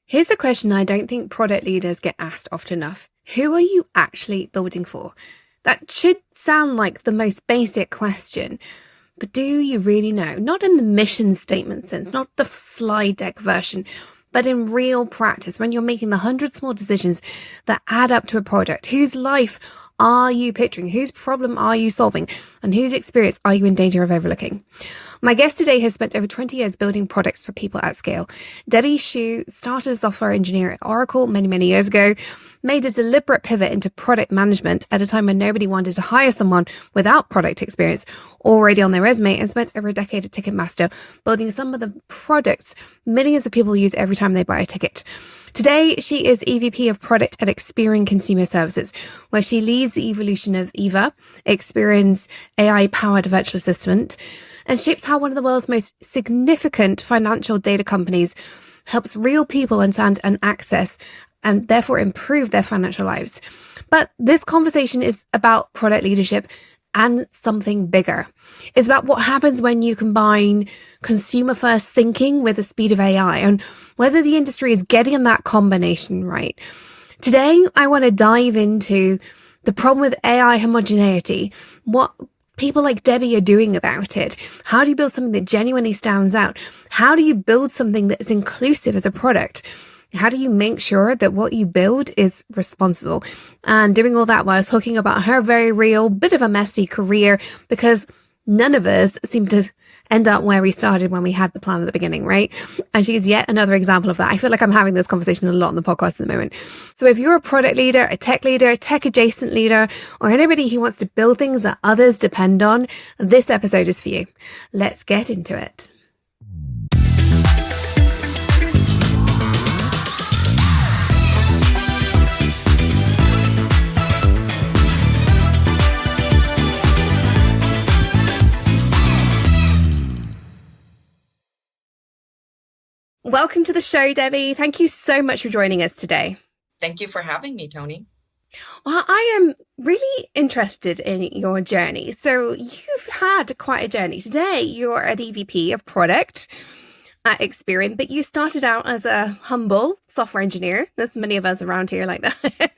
Here's a question I don't think product leaders get asked often enough. Who are you actually building for? That should sound like the most basic question, but do you really know? Not in the mission statement sense, not the slide deck version, but in real practice, when you're making the 100 small decisions that add up to a product. Whose life are you picturing? Whose problem are you solving? And whose experience are you in danger of overlooking? My guest today has spent over 20 years building products for people at scale. Debbie Xu started as a software engineer at Oracle many years ago, made a deliberate pivot into product management at a time when nobody wanted to hire someone without product experience already on their resume, and spent over a decade at Ticketmaster building some of the products millions of people use every time they buy a ticket. Today, she is EVP of Product at Experian Consumer Services, where she leads the evolution of EVA, Experian's AI-powered virtual assistant, and shapes how one of the world's most significant financial data companies helps real people understand and access and therefore improve their financial lives. But this conversation is about product leadership and something bigger. It's about what happens when you combine consumer-first thinking with the speed of AI and whether the industry is getting that combination right. Today, I want to dive into the problem with AI homogeneity, what people like Debbie are doing about it. How do you build something that genuinely stands out? How do you build something that is inclusive as a product? How do you make sure that what you build is responsible? And doing all that while talking about her very real, bit of a messy career, because none of us seem to end up where we started when we had the plan at the beginning, right? And she's yet another example of that. I feel like I'm having this conversation a lot on the podcast at the moment. So if you're a product leader, a tech adjacent leader, or anybody who wants to build things that others depend on, this episode is for you. Let's get into it. Welcome to the show, Debbie. Thank you so much for joining us today. Thank you for having me, Toni. Well, I am really interested in your journey. So you've had quite a journey. Today, you're an EVP of Product at Experian, but you started out as a humble software engineer. There's many of us around here like that.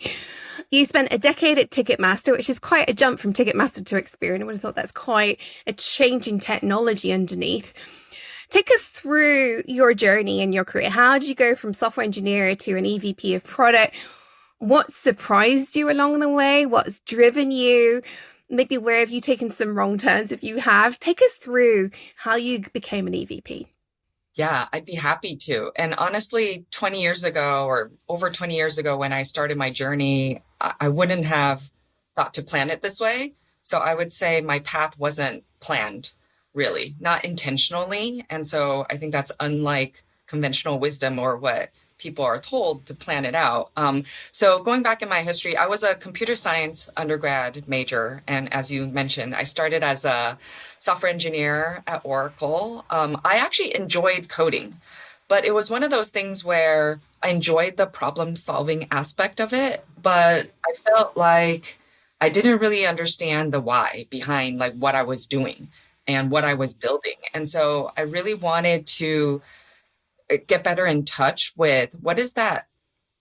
You spent a decade at Ticketmaster, which is quite a jump from Ticketmaster to Experian. I would have thought that's quite a change in technology underneath. Take us through your journey and your career. How did you go from software engineer to an EVP of Product? What surprised you along the way? What's driven you? Maybe where have you taken some wrong turns if you have? Take us through how you became an EVP. Yeah, I'd be happy to. And honestly, 20 years ago or over 20 years ago, when I started my journey, I wouldn't have thought to plan it this way. So I would say my path wasn't planned, really, not intentionally. And so I think that's unlike conventional wisdom or what people are told to plan it out. So going back in my history, I was a computer science undergrad major. And as you mentioned, I started as a software engineer at Oracle. I actually enjoyed coding, but it was one of those things where I enjoyed the problem solving aspect of it, but I felt like I didn't really understand the why behind like what I was doing and what I was building. And so I really wanted to get better in touch with what is that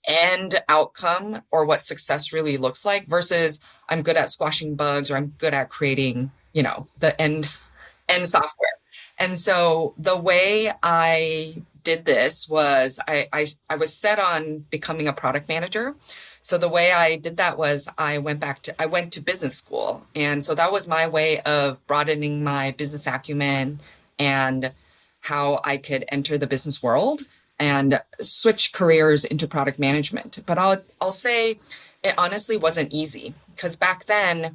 end outcome or what success really looks like versus I'm good at squashing bugs or I'm good at creating, the end software. And so the way I did this was I was set on becoming a product manager. So the way I did that was I went to business school. And so that was my way of broadening my business acumen and how I could enter the business world and switch careers into product management. But I'll say it honestly wasn't easy because back then,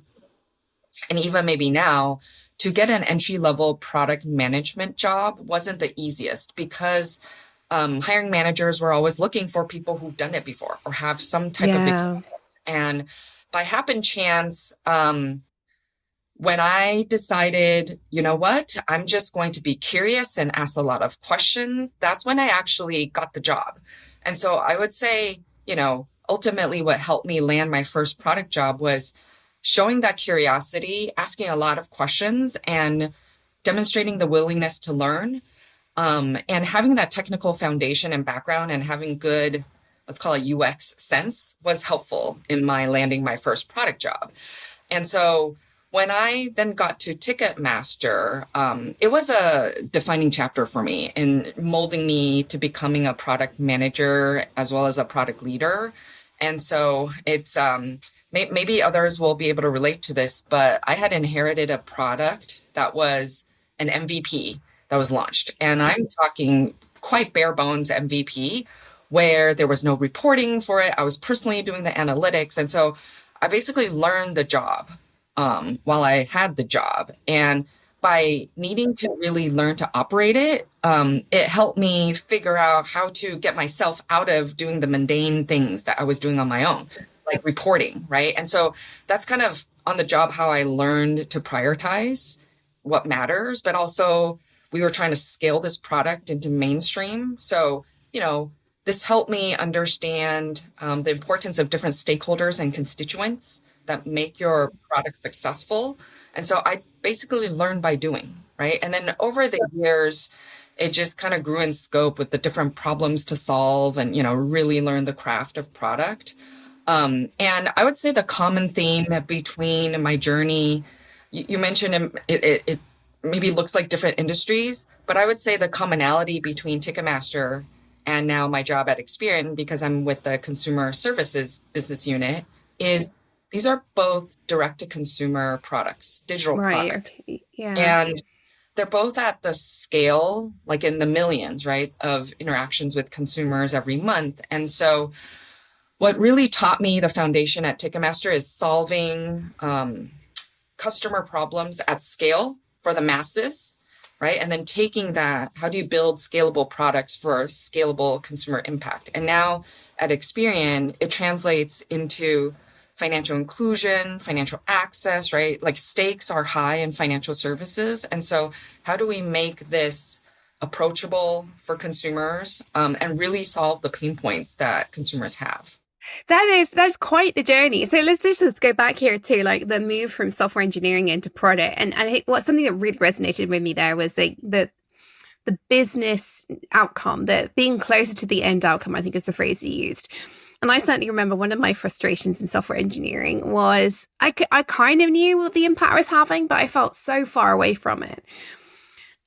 and even maybe now, to get an entry-level product management job wasn't the easiest because hiring managers were always looking for people who've done it before or have some type of experience. And by happen chance, when I decided, you know what, I'm just going to be curious and ask a lot of questions, that's when I actually got the job. And so I would say, ultimately what helped me land my first product job was showing that curiosity, asking a lot of questions and demonstrating the willingness to learn. And having that technical foundation and background and having good, let's call it UX sense, was helpful in my landing my first product job. And so when I then got to Ticketmaster, it was a defining chapter for me in molding me to becoming a product manager as well as a product leader. And so it's maybe others will be able to relate to this, but I had inherited a product that was an MVP that was launched. And I'm talking quite bare bones MVP, where there was no reporting for it. I was personally doing the analytics. And so I basically learned the job while I had the job. And by needing to really learn to operate it, it helped me figure out how to get myself out of doing the mundane things that I was doing on my own, like reporting, right? And so that's kind of on the job how I learned to prioritize what matters, but also we were trying to scale this product into mainstream. So, this helped me understand the importance of different stakeholders and constituents that make your product successful. And so I basically learned by doing, right? And then over the years, it just kind of grew in scope with the different problems to solve and, really learn the craft of product. And I would say the common theme between my journey, you mentioned it maybe looks like different industries, but I would say the commonality between Ticketmaster and now my job at Experian, because I'm with the Consumer Services business unit, is these are both direct-to-consumer products, digital products. Yeah. And they're both at the scale, like in the millions, right, of interactions with consumers every month. And so what really taught me the foundation at Ticketmaster is solving customer problems at scale for the masses, right? And then taking that, how do you build scalable products for scalable consumer impact? And now at Experian, it translates into financial inclusion, financial access, right? Like stakes are high in financial services. And so how do we make this approachable for consumers and really solve the pain points that consumers have? That's quite the journey. So let's just go back here to like the move from software engineering into product. And I think what something that really resonated with me there was the business outcome, that being closer to the end outcome, I think is the phrase you used. And I certainly remember one of my frustrations in software engineering was I kind of knew what the impact I was having, but I felt so far away from it.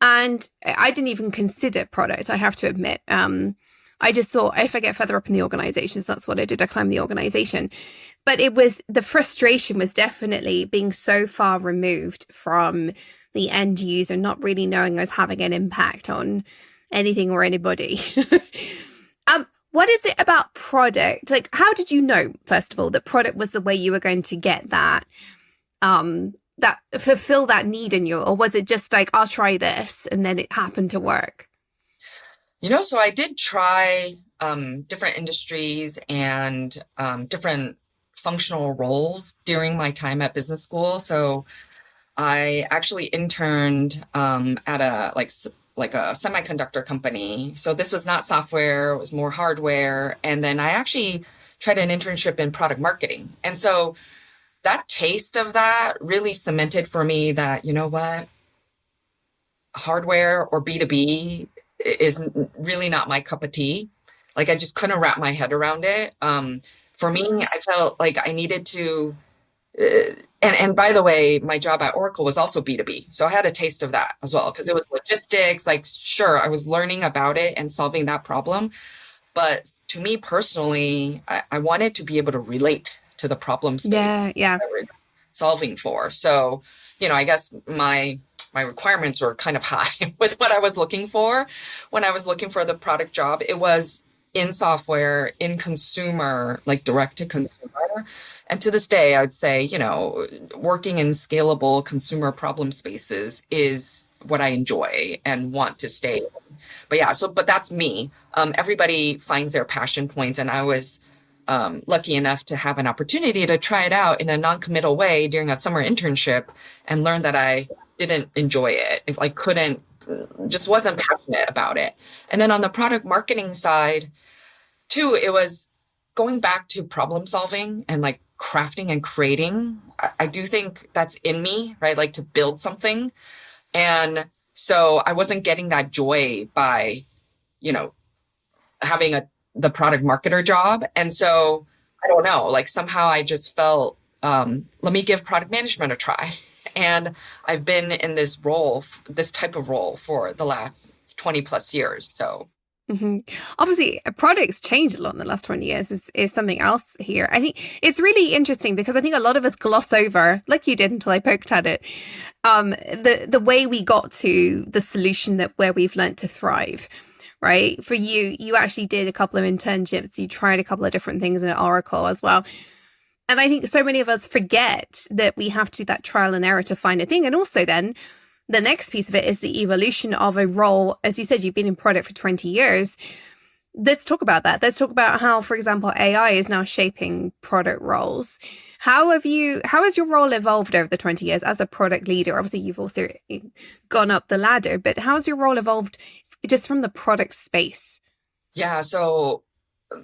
And I didn't even consider product, I have to admit. I just thought if I get further up in the organizations, that's what I did. I climbed the organization. But the frustration was definitely being so far removed from the end user, not really knowing I was having an impact on anything or anybody. What is it about product? Like, how did you know, first of all, that product was the way you were going to get that, that fulfill that need in you? Or was it just like, I'll try this, and then it happened to work? So I did try different industries and different functional roles during my time at business school. So I actually interned at a semiconductor company. So this was not software, it was more hardware. And then I actually tried an internship in product marketing. And so that taste of that really cemented for me that, what, hardware or B2B is really not my cup of tea. Like I just couldn't wrap my head around it. For me, I felt like I needed to, and by the way, my job at Oracle was also B2B. So I had a taste of that as well, because it was logistics. Like, sure, I was learning about it and solving that problem. But to me personally, I wanted to be able to relate to the problem space that we're solving for. So, I guess my requirements were kind of high with what I was looking for. When I was looking for the product job, it was in software, in consumer, like direct to consumer. And to this day, I would say, working in scalable consumer problem spaces is what I enjoy and want to stay in. But that's me. Everybody finds their passion points. And I was lucky enough to have an opportunity to try it out in a non-committal way during a summer internship and learn that I didn't enjoy it. Just wasn't passionate about it. And then on the product marketing side, too, it was going back to problem solving and like crafting and creating. I do think that's in me, right? Like to build something. And So I wasn't getting that joy by, you know, having the product marketer job. And so I don't know, like somehow I just felt, let me give product management a try. And I've been in this role, this type of role for the last 20 plus years. So hmm Obviously, products change a lot in the last 20 years is something else here. I think it's really interesting because I think a lot of us gloss over, like you did until I poked at it, the way we got to the solution that where we've learned to thrive. Right. For you, you actually did a couple of internships. You tried a couple of different things in Oracle as well. And I think so many of us forget that we have to do that trial and error to find a thing. And also then the next piece of it is the evolution of a role. As you said, you've been in product for 20 years. Let's talk about that. Let's talk about how, for example, AI is now shaping product roles. How has your role evolved over the 20 years as a product leader? Obviously, you've also gone up the ladder, but how has your role evolved just from the product space? yeah, so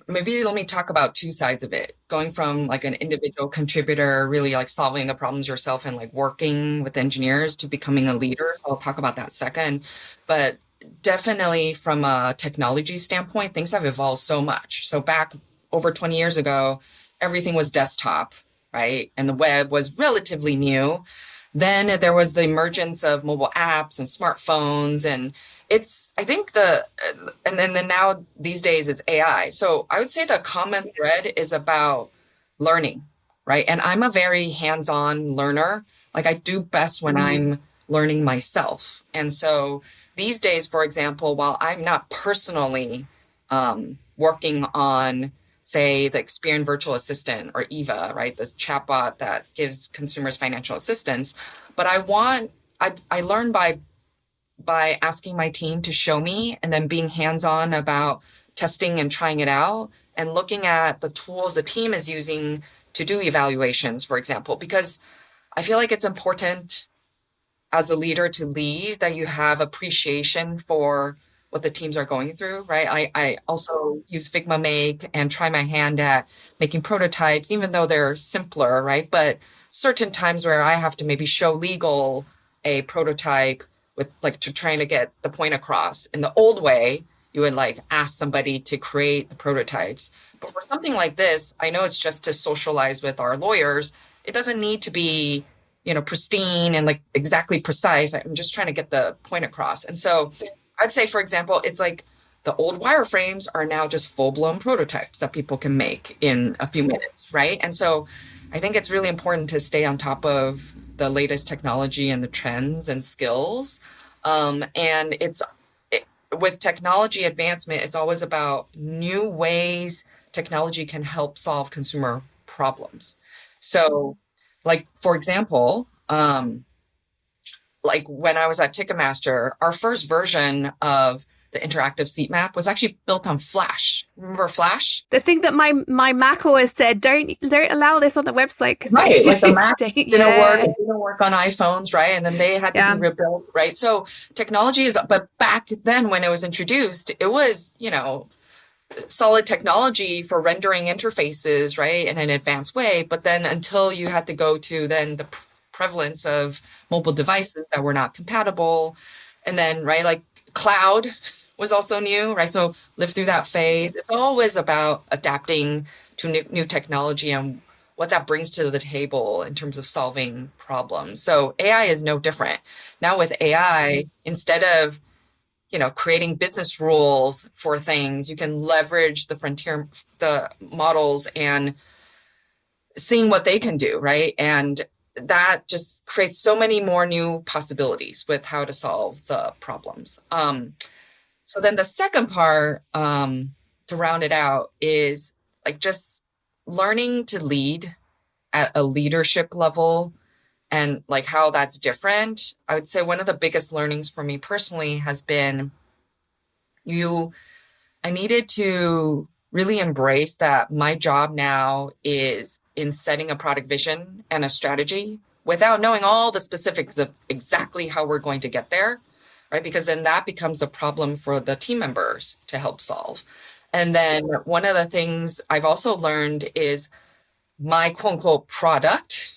maybe let me talk about two sides of it. Going from like an individual contributor, really like solving the problems yourself and like working with engineers to becoming a leader. So I'll talk about that second. But definitely from a technology standpoint, things have evolved so much. So back over 20 years ago, everything was desktop, right? And the web was relatively new. Then there was the emergence of mobile apps and smartphones, and I think and then now these days it's AI. So I would say the common thread is about learning, right? And I'm a very hands-on learner. Like I do best when I'm learning myself. And so these days, for example, while I'm not personally working on, say, the Experian virtual assistant or EVA, right? The chatbot that gives consumers financial assistance. But I learn by asking my team to show me and then being hands-on about testing and trying it out and looking at the tools the team is using to do evaluations, for example, because I feel like it's important as a leader to lead that you have appreciation for what the teams are going through, right? I also use Figma Make and try my hand at making prototypes, even though they're simpler, right? But certain times where I have to maybe show legal a prototype with like to trying to get the point across. In the old way, you would like ask somebody to create the prototypes. But for something like this, I know it's just to socialize with our lawyers. It doesn't need to be, pristine and like exactly precise. I'm just trying to get the point across. And so I'd say, for example, it's like the old wireframes are now just full-blown prototypes that people can make in a few minutes, right? And so I think it's really important to stay on top of the latest technology and the trends and skills. And with technology advancement, it's always about new ways technology can help solve consumer problems. So, like, for example, like when I was at Ticketmaster, our first version of the interactive seat map was actually built on Flash. Remember Flash? The thing that my Mac always said, don't allow this on the website because right, like the Mac didn't work. It didn't work on iPhones, right? And then they had to be rebuilt, right? So technology but back then when it was introduced, it was, solid technology for rendering interfaces, right, in an advanced way. But then until you had to go to then the prevalence of mobile devices that were not compatible, and then, right, like cloud was also new, right? So live through that phase. It's always about adapting to new technology and what that brings to the table in terms of solving problems. So AI is no different. Now with AI, instead of creating business rules for things, you can leverage the models and seeing what they can do, right? And that just creates so many more new possibilities with how to solve the problems. So then the second part, to round it out, is like just learning to lead at a leadership level and like how that's different. I would say one of the biggest learnings for me personally has been I needed to really embrace that my job now is in setting a product vision and a strategy without knowing all the specifics of exactly how we're going to get there, right? Because then that becomes a problem for the team members to help solve. And then one of the things I've also learned is my quote unquote product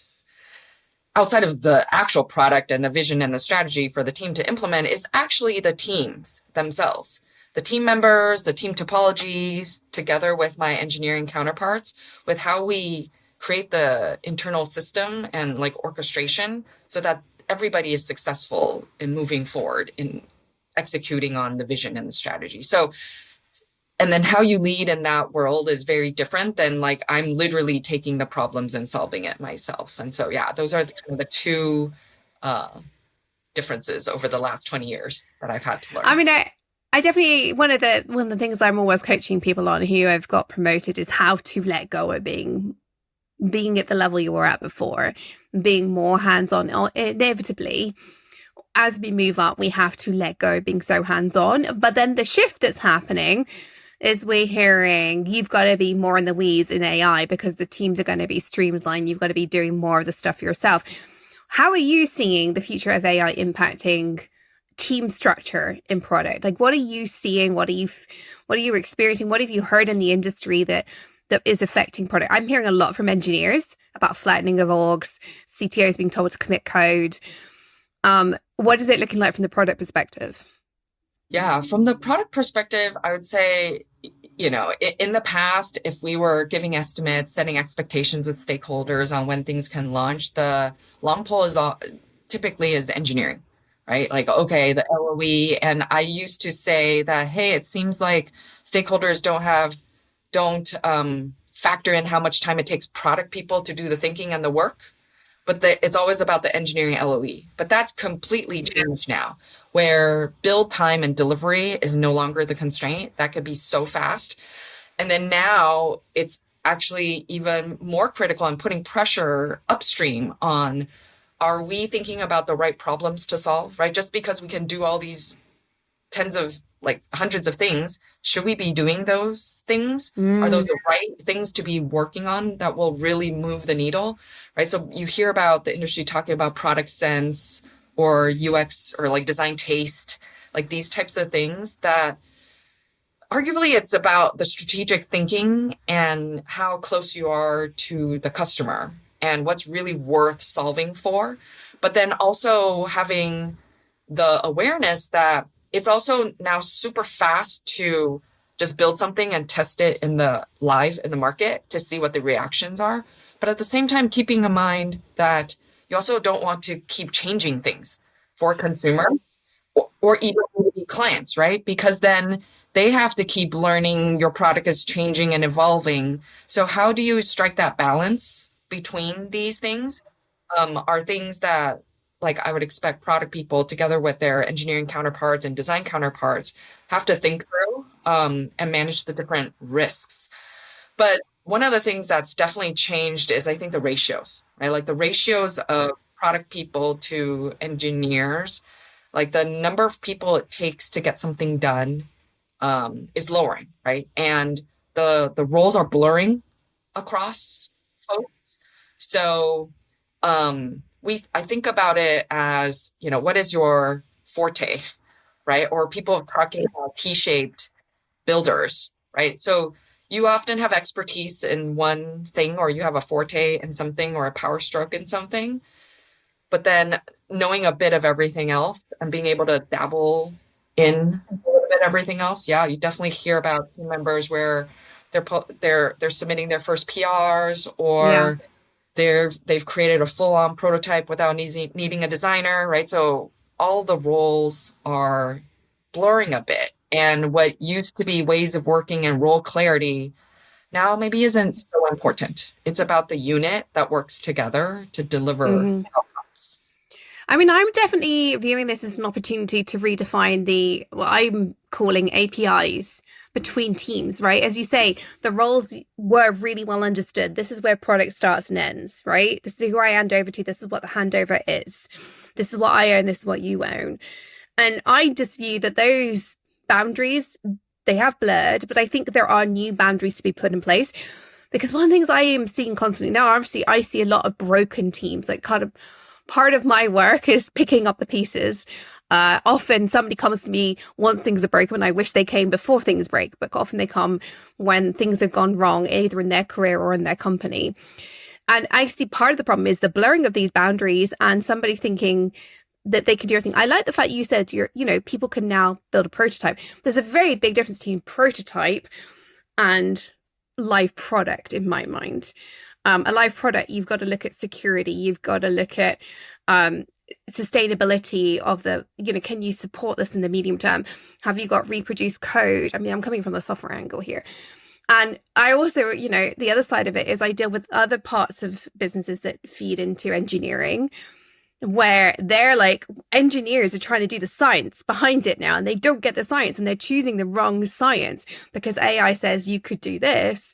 outside of the actual product and the vision and the strategy for the team to implement is actually the teams themselves, the team members, the team topologies, together with my engineering counterparts, with how we create the internal system and like orchestration so that everybody is successful in moving forward in executing on the vision and the strategy. So, and then how you lead in that world is very different than like I'm literally taking the problems and solving it myself. And so, yeah, those are kind of the two differences over the last 20 years that I've had to learn. I mean, I definitely, one of the things I'm always coaching people on who have got promoted is how to let go of being at the level you were at before, being more hands-on. Inevitably, as we move up, we have to let go of being so hands-on. But then the shift that's happening is we're hearing you've got to be more in the weeds in AI because the teams are going to be streamlined. You've got to be doing more of the stuff yourself. How are you seeing the future of AI impacting team structure in product? Like, what are you seeing? What are you experiencing? What have you heard in the industry that is affecting product? I'm hearing a lot from engineers about flattening of orgs, CTOs being told to commit code. What is it looking like from the product perspective? Yeah, from the product perspective, I would say, in the past, if we were giving estimates, setting expectations with stakeholders on when things can launch, the long pole typically is engineering, right? Like, okay, the LOE. And I used to say that, hey, it seems like stakeholders don't factor in how much time it takes product people to do the thinking and the work, but it's always about the engineering LOE. But that's completely changed now, where build time and delivery is no longer the constraint. That could be so fast. And then now it's actually even more critical and putting pressure upstream on, are we thinking about the right problems to solve, right? Just because we can do all these hundreds of things, should we be doing those things? Are those the right things to be working on that will really move the needle, right? So you hear about the industry talking about product sense or UX or like design taste, like these types of things that arguably it's about the strategic thinking and how close you are to the customer and what's really worth solving for. But then also having the awareness that it's also now super fast to just build something and test it in the market to see what the reactions are. But at the same time, keeping in mind that you also don't want to keep changing things for consumers or even clients, right? Because then they have to keep learning your product is changing and evolving. So how do you strike that balance between these things? Are things that like I would expect product people together with their engineering counterparts and design counterparts have to think through and manage the different risks. But one of the things that's definitely changed is I think the ratios, right? Like the ratios of product people to engineers, like the number of people it takes to get something done is lowering, right? And the roles are blurring across folks. So I think about it as, what is your forte, right? Or people talking about T-shaped builders, right? So you often have expertise in one thing, or you have a forte in something or a power stroke in something, but then knowing a bit of everything else and being able to dabble in a little bit of everything else. Yeah, you definitely hear about team members where they're submitting their first PRs or they've created a full-on prototype without needing a designer, right? So all the roles are blurring a bit. And what used to be ways of working and role clarity now maybe isn't so important. It's about the unit that works together to deliver outcomes. I mean, I'm definitely viewing this as an opportunity to redefine what I'm calling APIs between teams, right? As you say, the roles were really well understood. This is where product starts and ends, right? This is who I hand over to. This is what the handover is. This is what I own. This is what you own. And I just view that those boundaries, they have blurred, but I think there are new boundaries to be put in place. Because one of the things I am seeing constantly now, obviously, I see a lot of broken teams, like kind of part of my work is picking up the pieces. Often somebody comes to me once things are broken, and I wish they came before things break, but often they come when things have gone wrong, either in their career or in their company. And I see part of the problem is the blurring of these boundaries and somebody thinking that they can do everything. I like the fact you said people can now build a prototype. There's a very big difference between prototype and live product in my mind. A live product, you've got to look at security, you've got to look at sustainability of can you support this in the medium term? Have you got reproduced code? I mean, I'm coming from the software angle here. And I also, the other side of it is I deal with other parts of businesses that feed into engineering, where they're like, engineers are trying to do the science behind it now, and they don't get the science, and they're choosing the wrong science because AI says you could do this.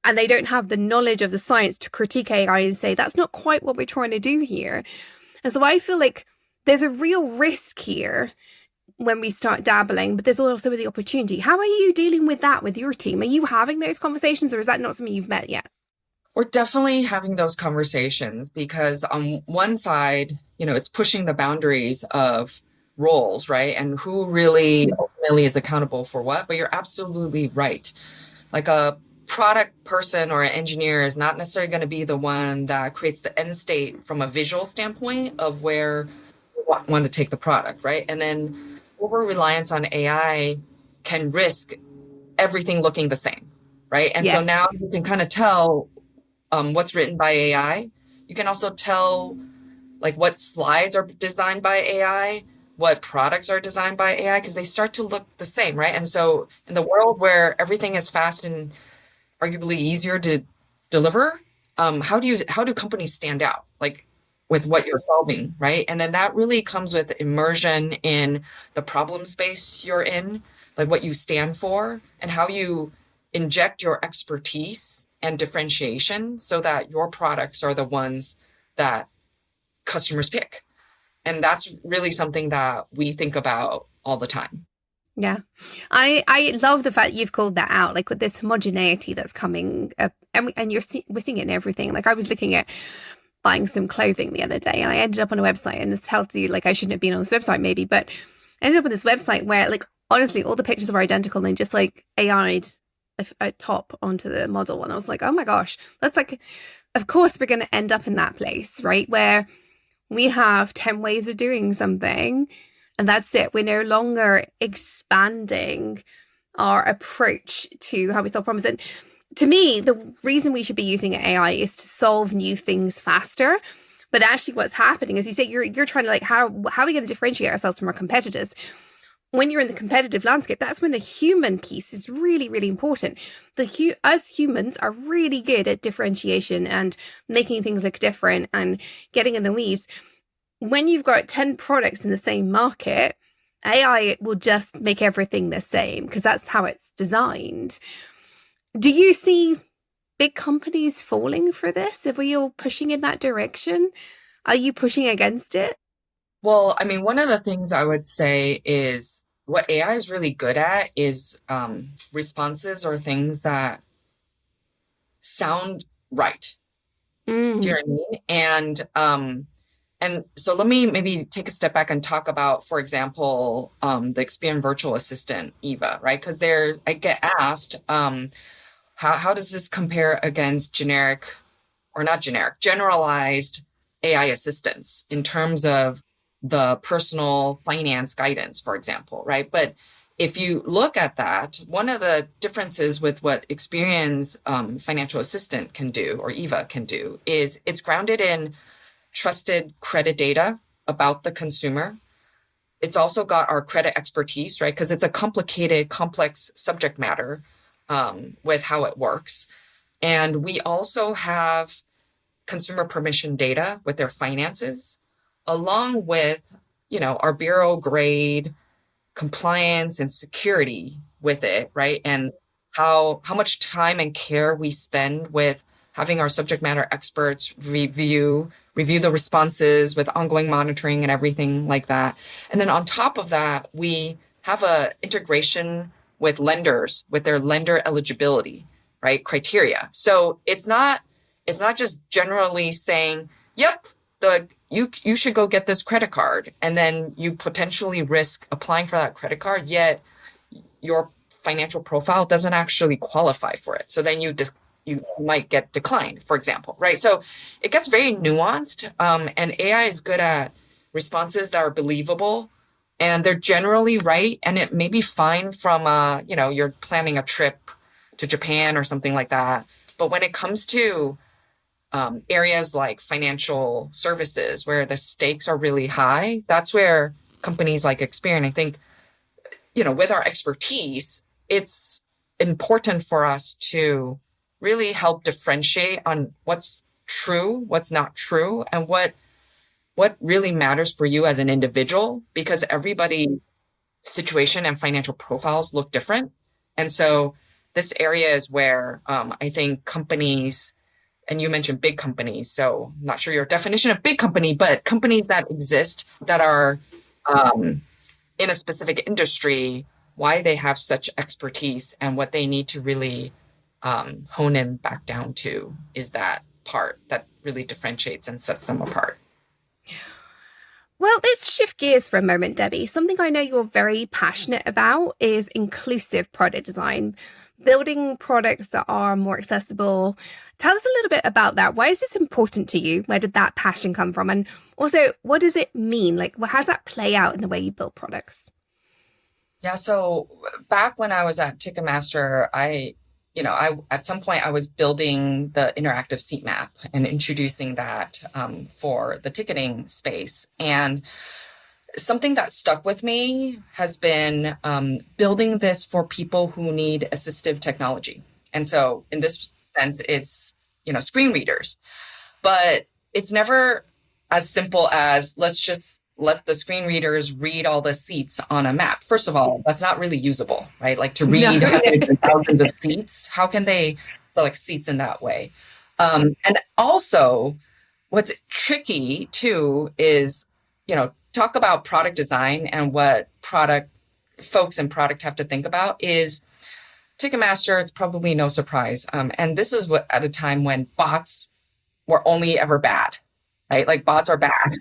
And they don't have the knowledge of the science to critique AI and say, that's not quite what we're trying to do here. And so I feel like there's a real risk here when we start dabbling, but there's also the opportunity. How are you dealing with that with your team? Are you having those conversations, or is that not something you've met yet? We're definitely having those conversations because on one side, it's pushing the boundaries of roles, right? And who really ultimately is accountable for what. But you're absolutely right. Like a product person or an engineer is not necessarily going to be the one that creates the end state from a visual standpoint of where we want to take the product, right? And then over-reliance on AI can risk everything looking the same, right? And so now you can kind of tell what's written by AI. You can also tell like what slides are designed by AI, what products are designed by AI, because they start to look the same, right? And so in the world where everything is fast and arguably easier to deliver, how do companies stand out like with what you're solving, right? And then that really comes with immersion in the problem space you're in, like what you stand for and how you inject your expertise and differentiation so that your products are the ones that customers pick. And that's really something that we think about all the time. Yeah. I love the fact you've called that out, like with this homogeneity that's coming up, and we're seeing it in everything. Like I was looking at buying some clothing the other day, and I ended up on a website, and this tells you, like, I shouldn't have been on this website maybe, but I ended up on this website where, like, honestly, all the pictures are identical, and then just like AI'd a top onto the model. And I was like, oh my gosh, that's like, of course we're going to end up in that place, right? Where we have 10 ways of doing something, and that's it. We're no longer expanding our approach to how we solve problems. And to me, the reason we should be using AI is to solve new things faster. But actually what's happening is, you say, you're trying to, like, how are we going to differentiate ourselves from our competitors? When you're in the competitive landscape, that's when the human piece is really, really important. Us humans are really good at differentiation and making things look different and getting in the weeds. When you've got 10 products in the same market, AI will just make everything the same because that's how it's designed. Do you see big companies falling for this? Are we all pushing in that direction? Are you pushing against it? Well, I mean, one of the things I would say is what AI is really good at is responses or things that sound right. Do you know what I mean? And so let me maybe take a step back and talk about, for example, the Experian virtual assistant, Eva, right? Because I get asked, how does this compare against generalized AI assistants in terms of the personal finance guidance, for example, right? But if you look at that, one of the differences with what Experian's financial assistant can do, or Eva can do, is it's grounded in trusted credit data about the consumer. It's also got our credit expertise, right? Because it's a complicated, complex subject matter with how it works. And we also have consumer permission data with their finances, along with, our bureau grade compliance and security with it, right? And how much time and care we spend with having our subject matter experts review the responses with ongoing monitoring and everything like that. And then on top of that, we have a integration with lenders, with their lender eligibility, right, criteria. So it's not just generally saying, yep, you should go get this credit card, and then you potentially risk applying for that credit card, yet your financial profile doesn't actually qualify for it. So then you you might get declined, for example, right? So it gets very nuanced, and AI is good at responses that are believable, and they're generally right, and it may be fine from, you're planning a trip to Japan or something like that. But when it comes to areas like financial services where the stakes are really high, that's where companies like Experian, I think, with our expertise, it's important for us to really help differentiate on what's true, what's not true, and what really matters for you as an individual, because everybody's situation and financial profiles look different. And so this area is where I think companies, and you mentioned big companies, so I'm not sure your definition of big company, but companies that exist that are in a specific industry, why they have such expertise and what they need to really hone in back down to is that part that really differentiates and sets them apart. Well, let's shift gears for a moment, Debbie. Something I know you're very passionate about is inclusive product design, building products that are more accessible. Tell us a little bit about that. Why is this important to you? Where did that passion come from? And also, what does it mean? Like, how does that play out in the way you build products? Yeah, so back when I was at Ticketmaster, I at some point I was building the interactive seat map and introducing that for the ticketing space. And something that stuck with me has been building this for people who need assistive technology. And so in this sense, it's, screen readers, but it's never as simple as let's just let the screen readers read all the seats on a map. First of all, that's not really usable, right? Like to read hundreds and thousands of seats, how can they select seats in that way? And also, what's tricky too is, talk about product design and what product folks in product have to think about is Ticketmaster, it's probably no surprise. And this is what at a time when bots were only ever bad, right? Like bots are bad.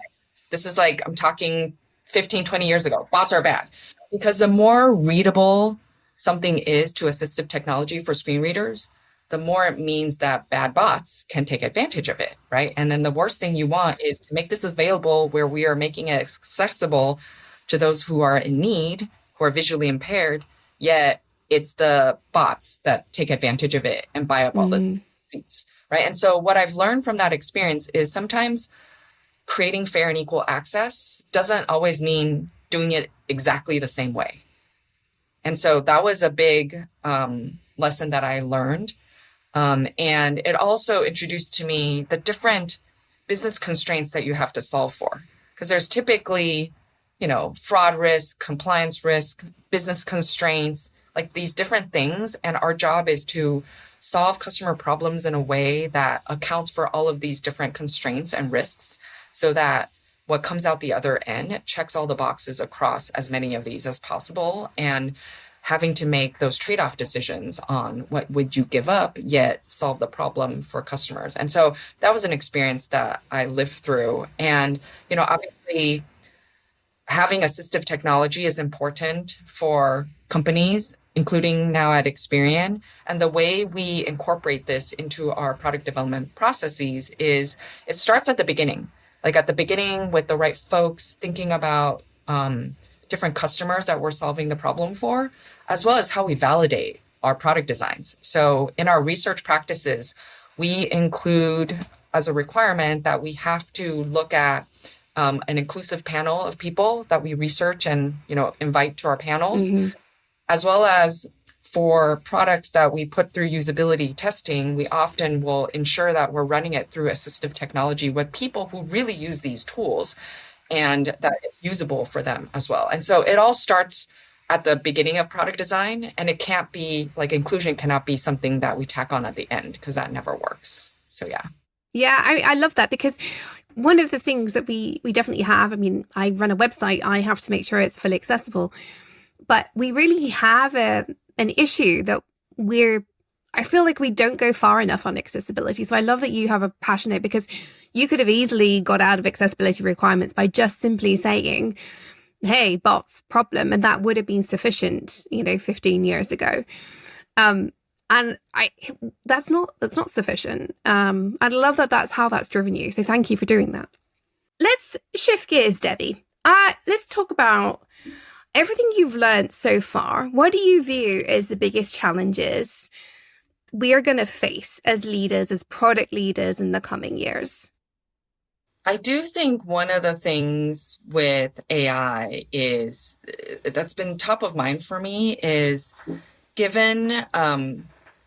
This is like, I'm talking 15, 20 years ago. Bots are bad because the more readable something is to assistive technology for screen readers, the more it means that bad bots can take advantage of it, right? And then the worst thing you want is to make this available where we are making it accessible to those who are in need, who are visually impaired, yet it's the bots that take advantage of it and buy up all the seats, right? And so what I've learned from that experience is sometimes creating fair and equal access doesn't always mean doing it exactly the same way. And so that was a big lesson that I learned. And it also introduced to me the different business constraints that you have to solve for. Because there's typically, fraud risk, compliance risk, business constraints, like these different things. And our job is to solve customer problems in a way that accounts for all of these different constraints and risks, so that what comes out the other end checks all the boxes across as many of these as possible, and having to make those trade-off decisions on what would you give up, yet solve the problem for customers. And so that was an experience that I lived through. And, obviously having assistive technology is important for companies, including now at Experian. And the way we incorporate this into our product development processes is it starts at the beginning. Like at the beginning with the right folks, thinking about different customers that we're solving the problem for, as well as how we validate our product designs. So in our research practices, we include as a requirement that we have to look at an inclusive panel of people that we research and, invite to our panels, as well as for products that we put through usability testing, we often will ensure that we're running it through assistive technology with people who really use these tools and that it's usable for them as well. And so it all starts at the beginning of product design, and it can't be like inclusion cannot be something that we tack on at the end because that never works. So yeah. Yeah, I love that, because one of the things that we definitely have, I run a website, I have to make sure it's fully accessible, but we really have an issue that I feel like we don't go far enough on accessibility. So I love that you have a passion there, because you could have easily got out of accessibility requirements by just simply saying, hey, bots problem, and that would have been sufficient, 15 years ago. And And that's not sufficient. I love that that's how that's driven you. So thank you for doing that. Let's shift gears, Debbie. Let's talk about everything you've learned so far. What do you view as the biggest challenges we are going to face as leaders, as product leaders in the coming years? I do think one of the things with AI is that's been top of mind for me is given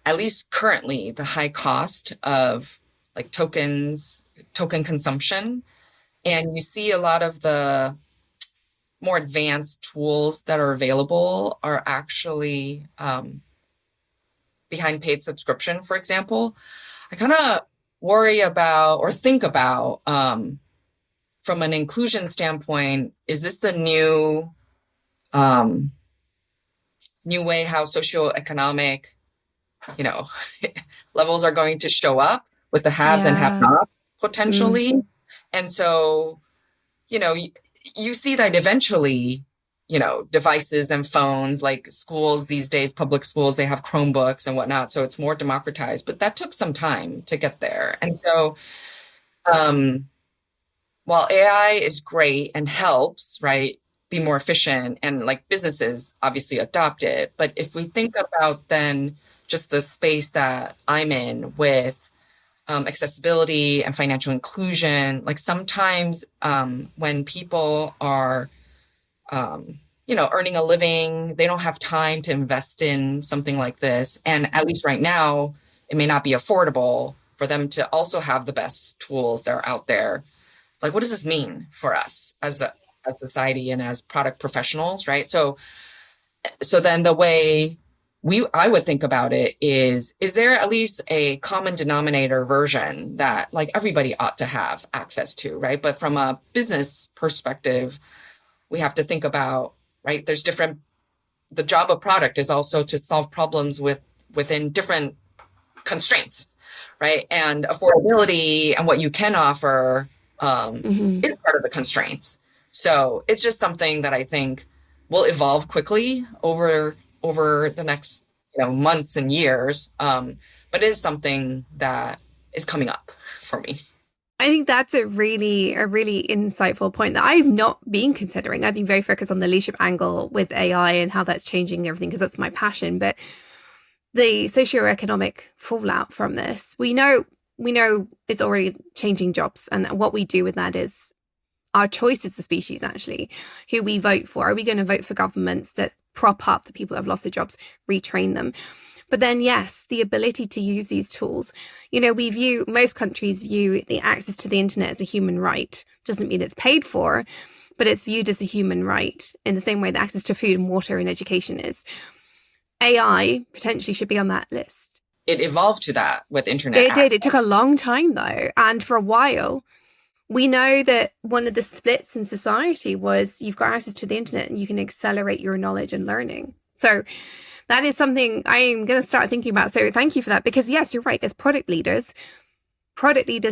at least currently the high cost of like token consumption, and you see a lot of the more advanced tools that are available are actually behind paid subscription, for example. I kind of worry about or think about from an inclusion standpoint, is this the new way how socioeconomic, levels are going to show up with the haves and have-nots potentially? And so, you see that eventually, devices and phones, like schools these days, public schools, they have Chromebooks and whatnot. So it's more democratized, but that took some time to get there. And so, while AI is great and helps, right, be more efficient, and like businesses obviously adopt it. But if we think about then just the space that I'm in with accessibility and financial inclusion, like sometimes when people are, earning a living, they don't have time to invest in something like this. And at least right now, it may not be affordable for them to also have the best tools that are out there. Like, what does this mean for us as a society and as product professionals, right? So then the way I would think about it is there at least a common denominator version that like everybody ought to have access to, right? But from a business perspective, we have to think about, right, the job of product is also to solve problems within different constraints, right? And affordability and what you can offer is part of the constraints. So it's just something that I think will evolve quickly over the next months and years, but it is something that is coming up for me. I think that's a really insightful point that I've not been considering. I've been very focused on the leadership angle with AI and how that's changing everything because that's my passion. But the socioeconomic fallout from this, we know it's already changing jobs, and what we do with that is our choice as a species, actually, who we vote for. Are we going to vote for governments that prop up the people who have lost their jobs, retrain them? But then, yes, the ability to use these tools. Most countries view the access to the internet as a human right. Doesn't mean it's paid for, but it's viewed as a human right in the same way that access to food and water and education is. AI potentially should be on that list. It evolved to that with internet. It did. It took a long time, though. And for a while, we know that one of the splits in society was you've got access to the internet and you can accelerate your knowledge and learning. So that is something I'm going to start thinking about. So thank you for that, because yes, you're right. As product leaders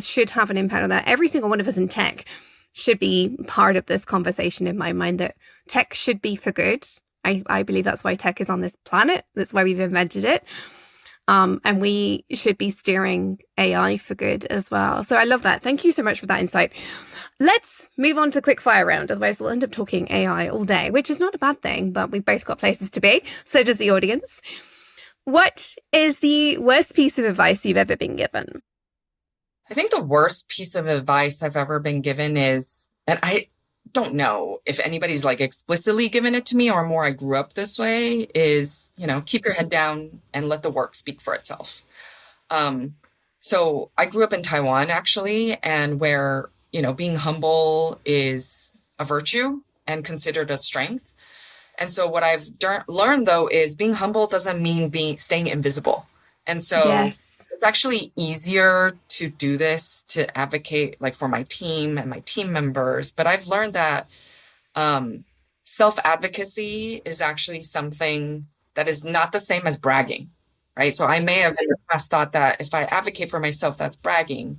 should have an impact on that. Every single one of us in tech should be part of this conversation, in my mind, that tech should be for good. I believe that's why tech is on this planet. That's why we've invented it. And we should be steering AI for good as well. So I love that. Thank you so much for that insight. Let's move on to Quickfire Round. Otherwise, we'll end up talking AI all day, which is not a bad thing, but we've both got places to be. So does the audience. What is the worst piece of advice you've ever been given? I think the worst piece of advice I've ever been given is, and I don't know if anybody's like explicitly given it to me or more I grew up this way, is, keep your head down and let the work speak for itself. So I grew up in Taiwan, actually, and where, being humble is a virtue and considered a strength. And so what I've learned, though, is being humble doesn't mean staying invisible. And so it's actually easier to do this, to advocate like for my team and my team members. But I've learned that self-advocacy is actually something that is not the same as bragging, right? So I may have in the past thought that if I advocate for myself, that's bragging.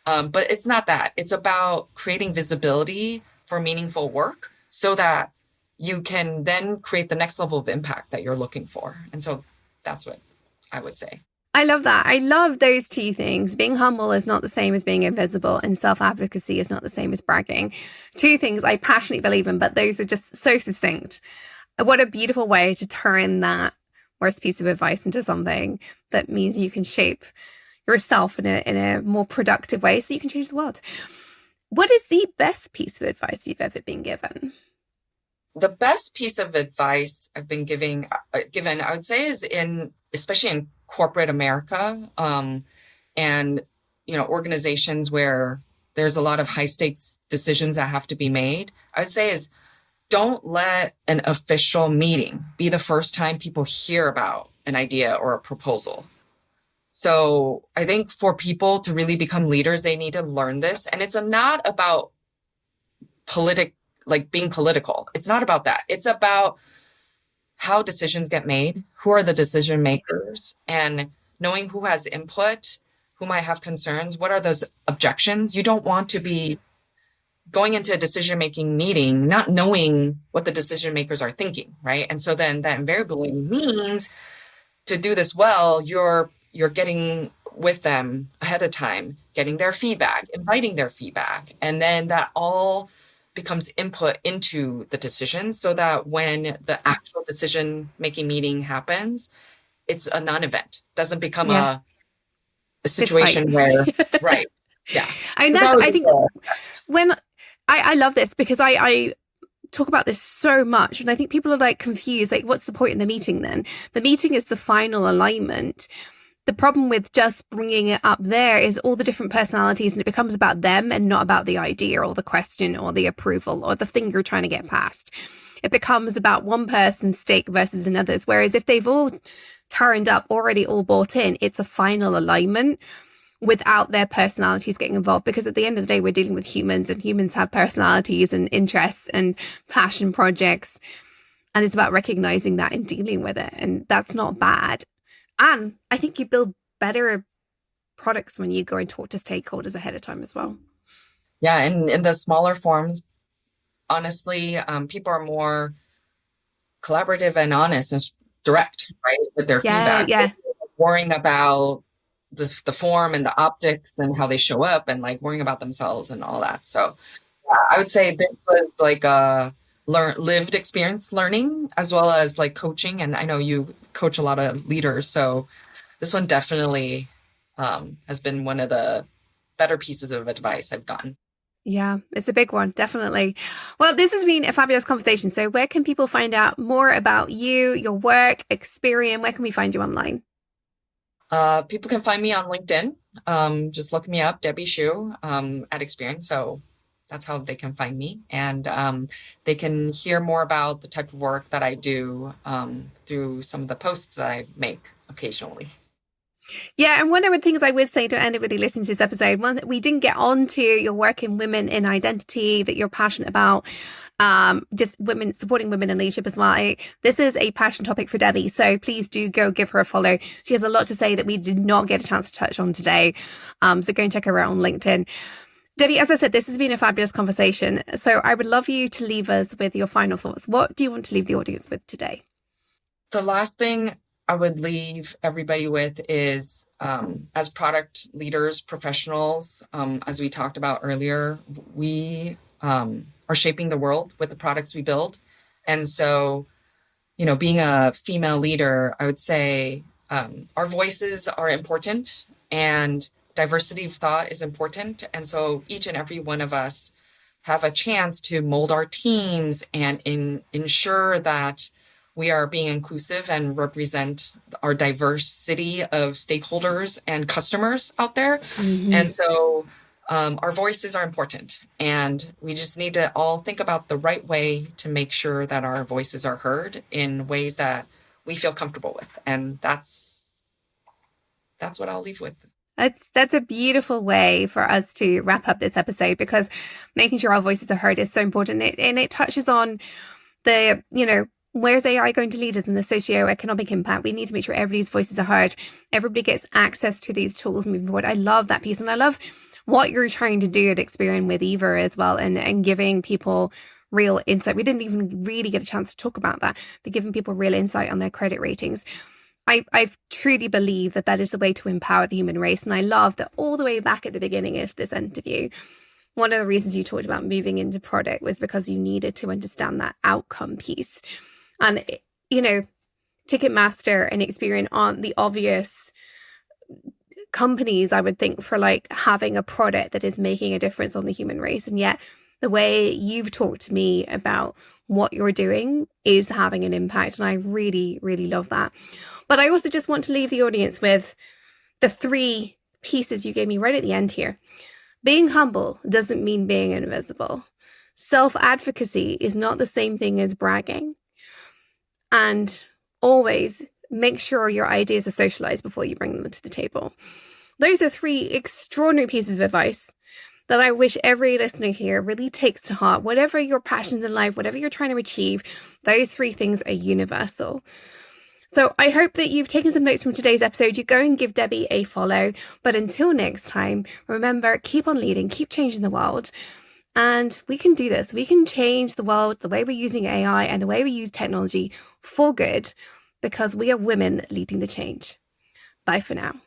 But it's not that. It's about creating visibility for meaningful work so that you can then create the next level of impact that you're looking for. And so that's what I would say. I love that. I love those two things. Being humble is not the same as being invisible, and self-advocacy is not the same as bragging. Two things I passionately believe in, but those are just so succinct. What a beautiful way to turn that worst piece of advice into something that means you can shape yourself in a more productive way so you can change the world. What is the best piece of advice you've ever been given? The best piece of advice I've been given, I would say, is especially in corporate America, and organizations where there's a lot of high stakes decisions that have to be made. I would say is don't let an official meeting be the first time people hear about an idea or a proposal. So I think for people to really become leaders, they need to learn this, and it's not about being political. It's not about that. It's about how decisions get made, who are the decision makers, and knowing who has input, who might have concerns, what are those objections. You don't want to be going into a decision-making meeting not knowing what the decision makers are thinking, right? And so then that invariably means to do this well, you're getting with them ahead of time, getting their feedback, inviting their feedback, and then that all becomes input into the decision so that when the actual decision-making meeting happens, it's a non-event. Doesn't become a situation where, right. Yeah. I mean, I think when I love this because I talk about this so much, and I think people are like confused, like, what's the point in the meeting then? The meeting is the final alignment. The problem with just bringing it up there is all the different personalities, and it becomes about them and not about the idea or the question or the approval or the thing you're trying to get past. It becomes about one person's stake versus another's. Whereas if they've all turned up, already all bought in, it's a final alignment without their personalities getting involved. Because at the end of the day, we're dealing with humans, and humans have personalities and interests and passion projects. And it's about recognizing that and dealing with it. And that's not bad. And I think you build better products when you go and talk to stakeholders ahead of time as well. Yeah, and in the smaller forms, honestly, people are more collaborative and honest and direct, right, with their feedback. Yeah. Worrying about the form and the optics and how they show up, and like worrying about themselves and all that. So yeah, I would say this was like a lived experience learning as well as like coaching. And I know you coach a lot of leaders, so this one definitely has been one of the better pieces of advice I've gotten. Yeah, it's a big one, definitely. Well, this has been a fabulous conversation. So where can people find out more about you, your work, Experian? Where can we find you online? People can find me on LinkedIn. Just look me up, Debbie Shu, at Experian. So that's how they can find me. And they can hear more about the type of work that I do through some of the posts that I make occasionally. Yeah, and one of the things I would say to anybody listening to this episode, one that we didn't get onto your work in women in identity that you're passionate about, just women, supporting women in leadership as well. This is a passion topic for Debbie, so please do go give her a follow. She has a lot to say that we did not get a chance to touch on today. So go and check her out on LinkedIn. Debbie, as I said, this has been a fabulous conversation. So I would love you to leave us with your final thoughts. What do you want to leave the audience with today? The last thing I would leave everybody with is, as product leaders, professionals, as we talked about earlier, we are shaping the world with the products we build. And so, being a female leader, I would say our voices are important and diversity of thought is important. And so each and every one of us have a chance to mold our teams and ensure that we are being inclusive and represent our diversity of stakeholders and customers out there. Mm-hmm. And so our voices are important, and we just need to all think about the right way to make sure that our voices are heard in ways that we feel comfortable with. And that's what I'll leave with. That's a beautiful way for us to wrap up this episode, because making sure our voices are heard is so important. And it touches on the, where's AI going to lead us in the socioeconomic impact? We need to make sure everybody's voices are heard. Everybody gets access to these tools moving forward. I love that piece. And I love what you're trying to do at Experian with Eva as well, and giving people real insight. We didn't even really get a chance to talk about that, but giving people real insight on their credit ratings. I truly believe that is the way to empower the human race. And I love that all the way back at the beginning of this interview, one of the reasons you talked about moving into product was because you needed to understand that outcome piece. And, Ticketmaster and Experian aren't the obvious companies, I would think, for like having a product that is making a difference on the human race. And yet the way you've talked to me about what you're doing is having an impact. And I really, really love that. But I also just want to leave the audience with the 3 pieces you gave me right at the end here. Being humble doesn't mean being invisible. Self-advocacy is not the same thing as bragging. And always make sure your ideas are socialized before you bring them to the table. Those are 3 extraordinary pieces of advice that I wish every listener here really takes to heart. Whatever your passions in life, whatever you're trying to achieve, those 3 things are universal. So I hope that you've taken some notes from today's episode. You go and give Debbie a follow. But until next time, remember, keep on leading, keep changing the world. And we can do this. We can change the world, the way we're using AI and the way we use technology for good, because we are women leading the change. Bye for now.